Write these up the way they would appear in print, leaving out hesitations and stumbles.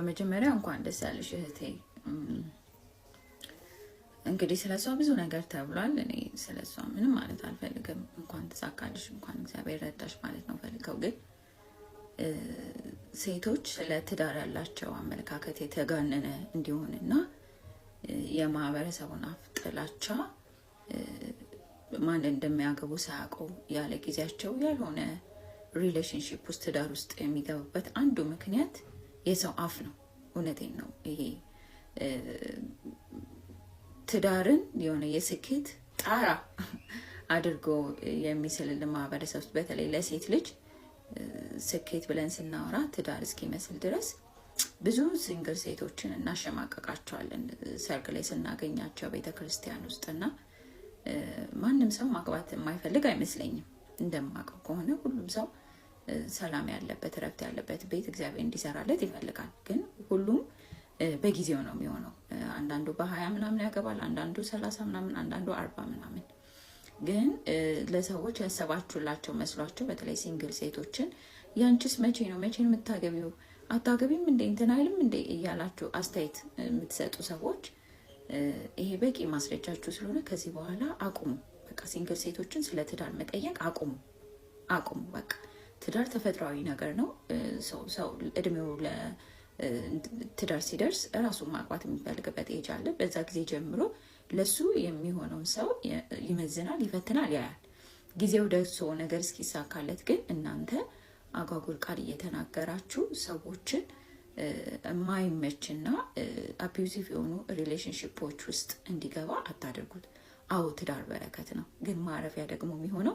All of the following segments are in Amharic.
በመጀመሪያ እንኳን ደስ ያለሽ እህቴ። እንግዲህ ስለሷ ብዙ ነገር ተብሏል። እኔ ስለሷ ምንም ማለት አልፈልግም። እንኳን ተሳካልሽ፣ እንኳን እግዚአብሔር ረዳሽ ማለት ነው ፈልገው። ግን ሴቶች ስለ ትዳር ያላቸው አመለካከት የተጋነነ እንዲሆንና የማህበረሰቡን አፍ ጥላቻ ማን እንደሚያገቡ ሳያውቁ ያለ ጊዜያቸው ያልሆነ ሪሌሽንሺፕ ውስጥ ትዳር ውስጥ የሚገቡበት አንዱ ምክንያት የሰው አፍ ነው። እውነቴን ነው። ይሄ ትዳርን የሆነ የስኬት ጣራ አድርጎ የሚስልልን ማህበረሰብ ውስጥ በተለይ ለሴት ልጅ ስኬት ብለን ስናወራ ትዳር እስኪመስል ድረስ ብዙ ሲንግል ሴቶችን እናሸማቀቃቸዋለን ሰርግ ላይ ስናገኛቸው ቤተክርስቲያን ውስጥና ማንም ሰው ማግባት የማይፈልግ አይመስለኝም። እንደማውቀው ከሆነ ሁሉም ሰው ሰላም ያለበት ረፍት ያለበት ቤት እግዚአብሔር እንዲሰራለት ይፈልጋል። ግን ሁሉም በጊዜው ነው የሚሆነው። አንዳንዱ በ20 ምናምን ያገባል፣ አንዳንዱ 30 ምናምን፣ አንዳንዱ 40 ምናምን። ግን ለሰዎች ያሰባችሁላቸው መስሏቸው በተለይ ሲንግል ሴቶችን ያንቺስ መቼ ነው የምታገቢው? አታገቢም እንዴ እንትን አይልም እንዴ እያላችሁ አስተያየት የምትሰጡ ሰዎች ይሄ በቂ ማስረጃችሁ ስለሆነ ከዚህ በኋላ አቁሙ። በቃ ሲንግል ሴቶችን ስለ ትዳር መጠየቅ አቁሙ። በቃ ትዳር ተፈጥሯዊ ነገር ነው። ሰው እድሜው ለትዳር ሲደርስ እራሱን ማግባት የሚፈልግበት ኤጅ አለ። በዛ ጊዜ ጀምሮ ለሱ የሚሆነውን ሰው ይመዝናል፣ ይፈትናል፣ ያያል። ጊዜው ደርሶ ነገር እስኪሳካለት ግን እናንተ አጓጉል ቃል እየተናገራችሁ ሰዎችን የማይመችና አቢዩዚቭ የሆኑ ሪሌሽንሺፖች ውስጥ እንዲገባ አታደርጉት። አዎ ትዳር በረከት ነው፣ ግን ማረፊያ ደግሞ የሚሆነው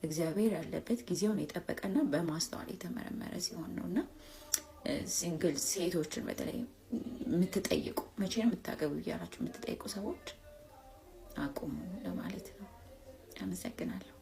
እግዚአብሔር ያለበት ጊዜውን የጠበቀና በማስተዋል የተመረመረ ሲሆን ነውና ሲንግል ሴቶችን በተለይ የምትጠይቁ መቼ ነው የምታገቡ እያላችሁ የምትጠይቁ ሰዎች አቁሙ ለማለት ነው። አመሰግናለሁ።